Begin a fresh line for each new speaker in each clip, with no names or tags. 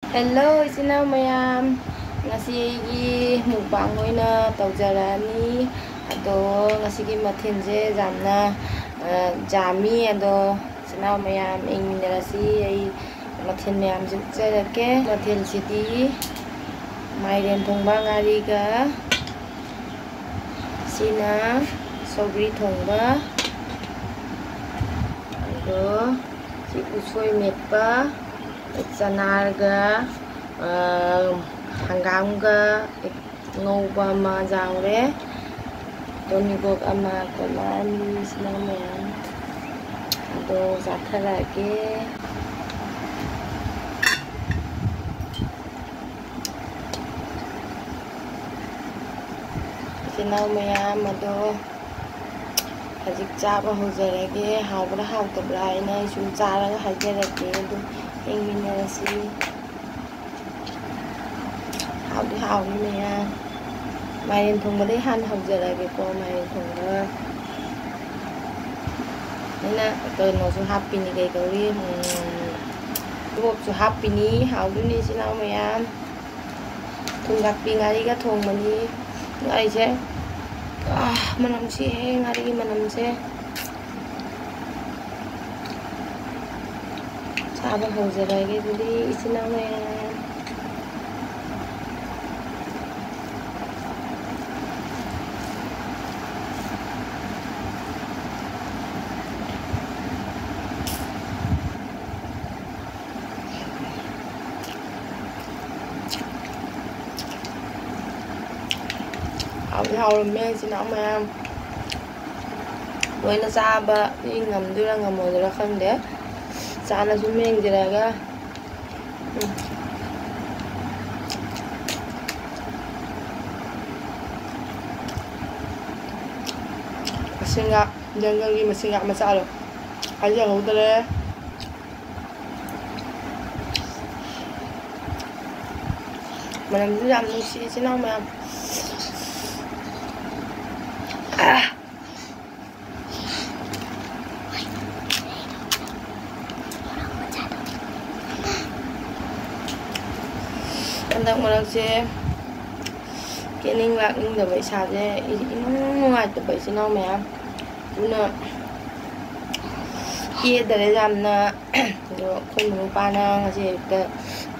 Hello ichina mayam ngasigi mukbang hoina tawjarani ado ngasigi mathenje jamna jami ado ichina mayam ingminarasi ai mathen mayam jukjarake mathen sidi mairen thongba ngariga sina sogri thongba ado si usoi metpa Chanarga hanggamga ngauba ma jaure tonigok ama kolani sinamayan ado zatharage sinamayan ado hajik chaba hojarage hawbra hawtabra ina isu charaga hajarage ado ingminarasi hawdi maya mairen thongba han hawjarage ko mairen thongba ina no su happini kai kauri rup su happini hawduni sina maya thungak pingari ga thongmani ngai je manam si ngari manam se Saba hojaraage duli ichina mayam hawrame ichina mayam loina chaba ngamdura ngamodura khangde Sana sumeng jiraga masinga jangan gi masinga masalo aja ngudare manam jam nusi sinang mayam Tandang malakse kening lakning da bai saje inungai to bai sinau mayam una ke dare jamna do khoi mu pana ngase ta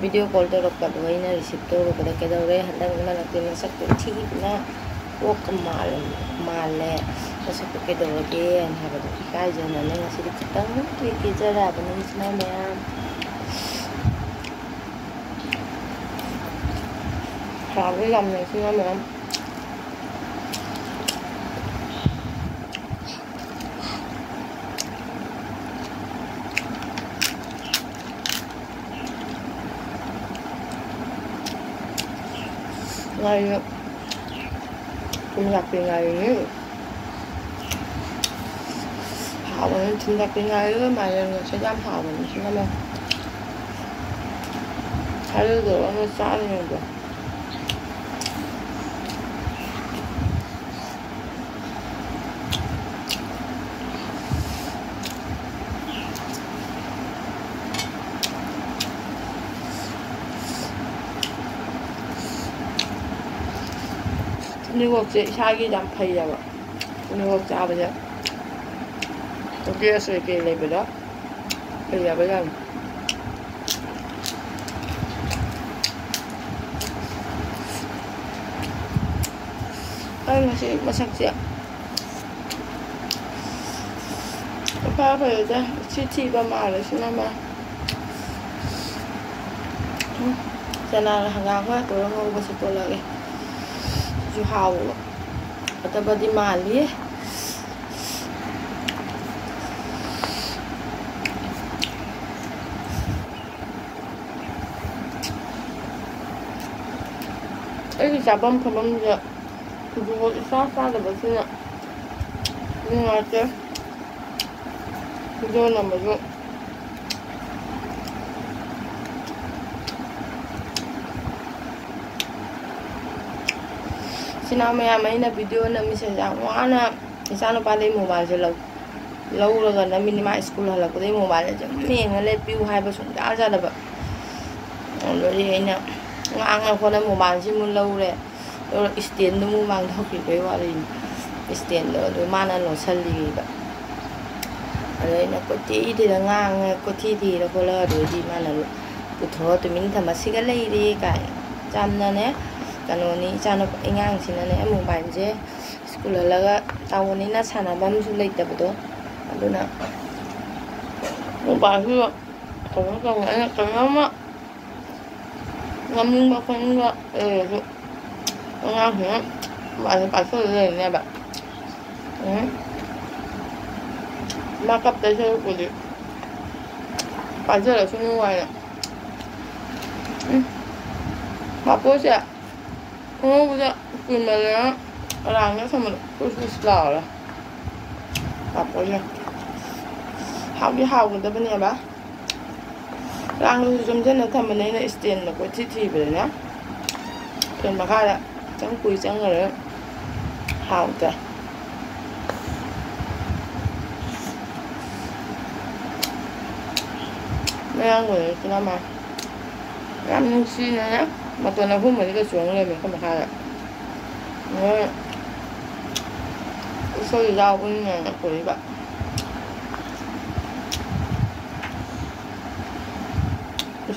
video call to rok ka doina receive to rok da kedore handang malakse masak to thi na wok male masak to kedore ke an ha ba kai jana ne ngase kitang ke jara bani sinau mayam Sabi làm này xin lỗi em ngày sinh nhật thì ngày Hảo mình sinh nhật thì ngày mà người sẽ dám Hảo mình xin lỗi em thấy được nó xa nhiều rồi New York 사기 장파이야와 New York 잡아자 거기에서 이렇게 레벨아 레벨아 masih masak siap apa ya dah cuci bama sih nama sana hangang apa tuh mau masuk lagi Juhau atau badi mali sabam je kudu isa da basina ni aja kudu na mazo Sina mayam na video na misa jang wana isano pa dai mobile se lâu là na minima school hala ko dai mobile jang me ngale piu hai ba sung da ja da ba ꯑꯗꯨꯗꯤ ꯑꯩꯅ ꯉꯥꯡꯅ ꯈꯣꯠꯅ ꯃꯣꯕꯥꯏꯜꯁꯤ ꯑꯃꯨꯛ ꯂꯧꯔꯦ ꯂꯧꯔ ꯏꯁꯇꯦꯟꯗꯨ ꯑꯃꯨꯛ ꯃꯥꯡꯊꯣꯛꯈꯤꯕꯩ ꯋꯥꯔꯤꯅꯤ ꯏꯁꯇꯦꯟꯗꯣ ꯑꯗꯨ ꯃꯥꯅ ꯂꯣꯠꯁꯤꯜꯂꯤꯕ ꯑꯗ ꯑꯩꯅ ꯀꯣꯏꯊꯤ ꯊꯤꯔ ꯉꯥꯡꯉꯦ ꯀꯣꯏꯊꯤ ꯊꯤꯔ ꯈꯣꯠꯂꯒ ꯑꯗꯨꯗꯤ ꯃꯥꯅ ꯄꯨꯊꯣꯛꯑ ꯇꯨꯃꯤꯟ ꯊꯝꯃ ꯁꯤꯒ ꯂꯩꯔꯦ ꯀꯥꯏꯅ ꯌꯥꯝꯅꯅꯦ ꯀꯩꯅꯣꯅꯤ ꯏꯆꯥꯅꯨꯄꯥ ꯑꯉꯥꯡꯁꯤꯅꯅꯦ ꯃꯣꯕꯥꯏꯜꯁꯦ ꯁ꯭ꯀꯨꯜ ꯍꯜꯂꯒ ꯇꯧꯕꯅꯤꯅ ꯁꯥꯟꯅꯐꯝꯁꯨ ꯂꯩꯇꯕꯗꯣ ꯑꯗꯨꯅ ꯃꯣꯕꯥꯏꯜꯁꯨ ꯀꯩꯅꯣ ꯇꯧꯋꯦ ꯑꯩꯅ ꯀꯩꯅꯣꯝꯃ ngâm bao phân ngâm ngon nữa bạn phải có lời nha bạn ma cấp tới chơi của chị phải chơi ở xung ngoài nè mà bố sẽ bố sẽ tìm mà nó làm nó xong rồi bố sẽ lò rồi mà bố sẽ học đi học người ta bên nhà bác đang dùng chân nó thầm bên này tiền là có chi về nhá tiền mà khai là chẳng cùi chẳng rồi đấy học kìa mấy ăn rồi cái nào mà ăn xi nữa nhá mà tuần nào hôm mình cái xuống lên mình không phải khai lại nó xôi rau cũng là của các bạn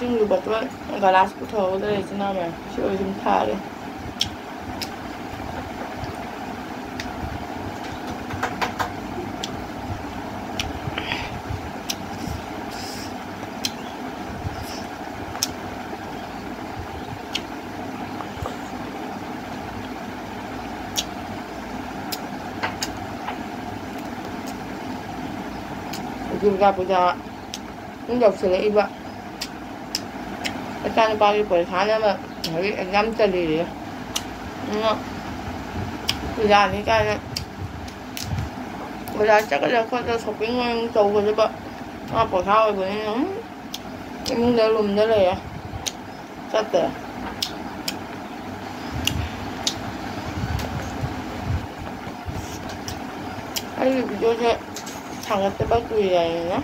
지금 이거 봐, 나 라스부터 오늘 지나면 시월 좀 타래. 우리가 보자. 근데 없어요, 이봐. 일단은 빨리 벌사냐면 여기 냠짜리래요. 그게 아니까는 우리가 chắc là sọc cái ngon tù rồi đó bạn bỏ thao rồi cái muốn đeo lùm đó này chắc tệ hay là video cho thằng cái bác quỳ này nhá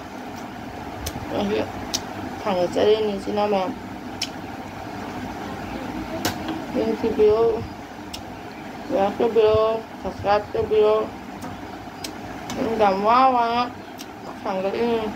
thằng cái chơi này chỉ nào mà yung video, like the video, subscribe the video, yung damawa, tanggalin.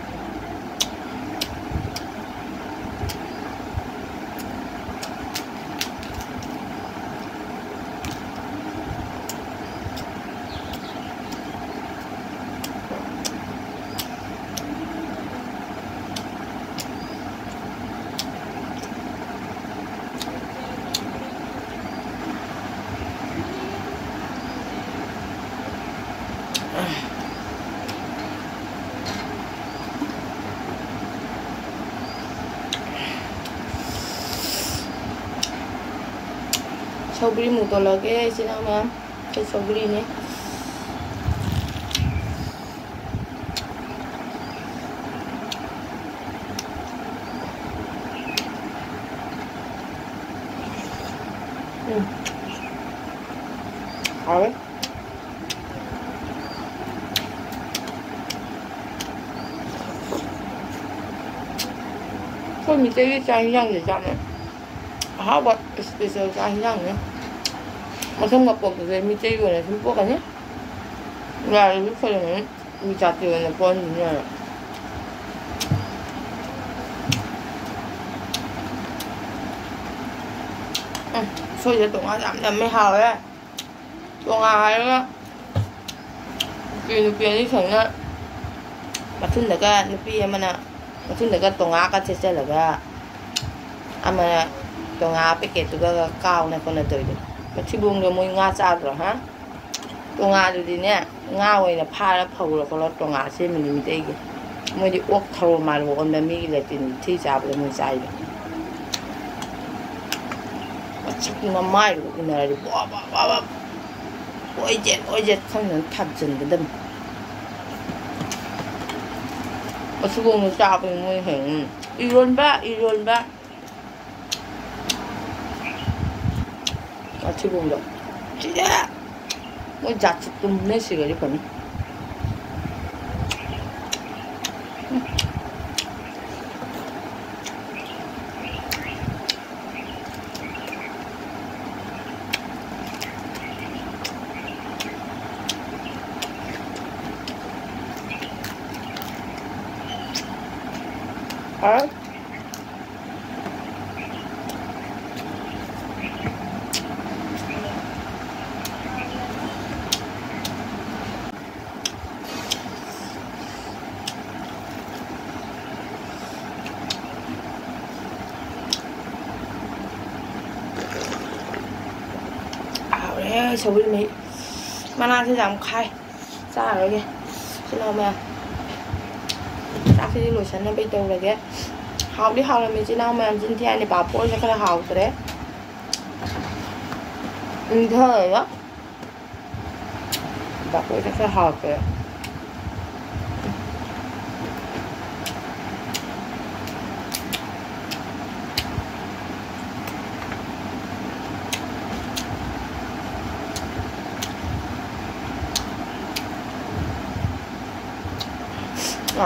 सौगरी मुतो लगे ऐसे ना ma'am ये सौगरी ने आवे thôi mình chơi cái chai nhang để chọn này how about special chai nhang nữa mà không gặp cuộc thì mình chơi rồi là Trung Quốc nhé là lúc phải là mình chặt từ là con như này thôi giờ tụi nó giảm dần mới hào đấy tụi nó hay đó tiền đi thằng đó mà thun được cái nó bia mà nè mà thun được cái tụi nó cái chơi là cái mà tụi nó bị cái tụi cái cao này con là tuổi mà chỉ buông được môi ngã sao rồi hả tụi ngã rồi thì nè ngã vậy là pha là phâu là có tụi ngã xem mình đi cái mới đi uống thầu mà rồi ông đang nghĩ là tiền thi sao rồi mình sai rồi mà chắc nó mai rồi cái này bỏ ôi chết không nên thầm dừng cái đâm mà chỉ buông được sao thì mới hình iron ba 같이 본다. 찌야! 뭐 자칫 또 문내시가 이렇게 하네. Hả? Đấy, xấu đi mấy mana sẽ giảm khai ra rồi kìa chứ nào mà ra khi đi lối sân nó bây giờ là kìa học đi học là mình chứ nào mà trên thiên thì bảo bố sẽ không học rồi đấy thời đó bảo bố sẽ không học rồi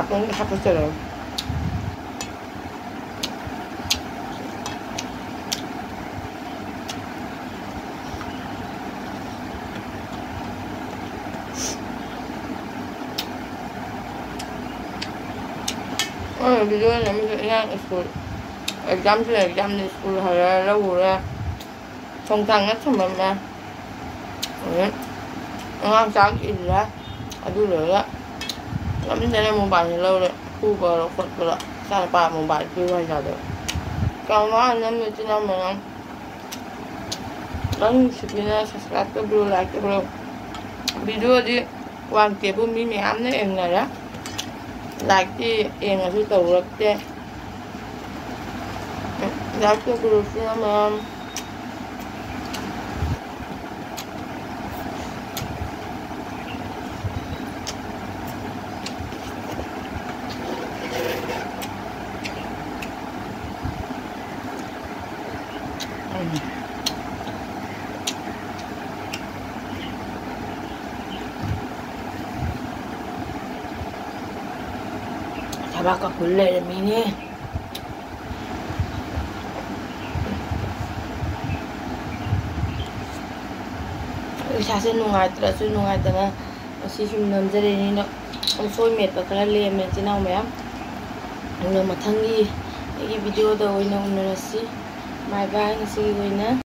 cũng học được rồi video này mình sẽ ra school exam thì exam di school hay là lâu rồi thông thăng nhất trong mình mà ngon sáng ít ra ở đâu nữa á làm như thế này một bài thì lâu rồi khu bờ nó phật rồi sao là bài một bài chưa bao giờ được còn nó anh em như thế nào mà đăng subscribe cái video like cái video đi hoàn kết của mình ăn đấy em này đó like thì em là cái tàu lực đấy like cái video mà Baka kulay namin eh. Isa nungai tara si sum namjare ni no soi met pa kala le men chinaw mayam ang mathangi igi video da oina unarasi bye bye ngasi oina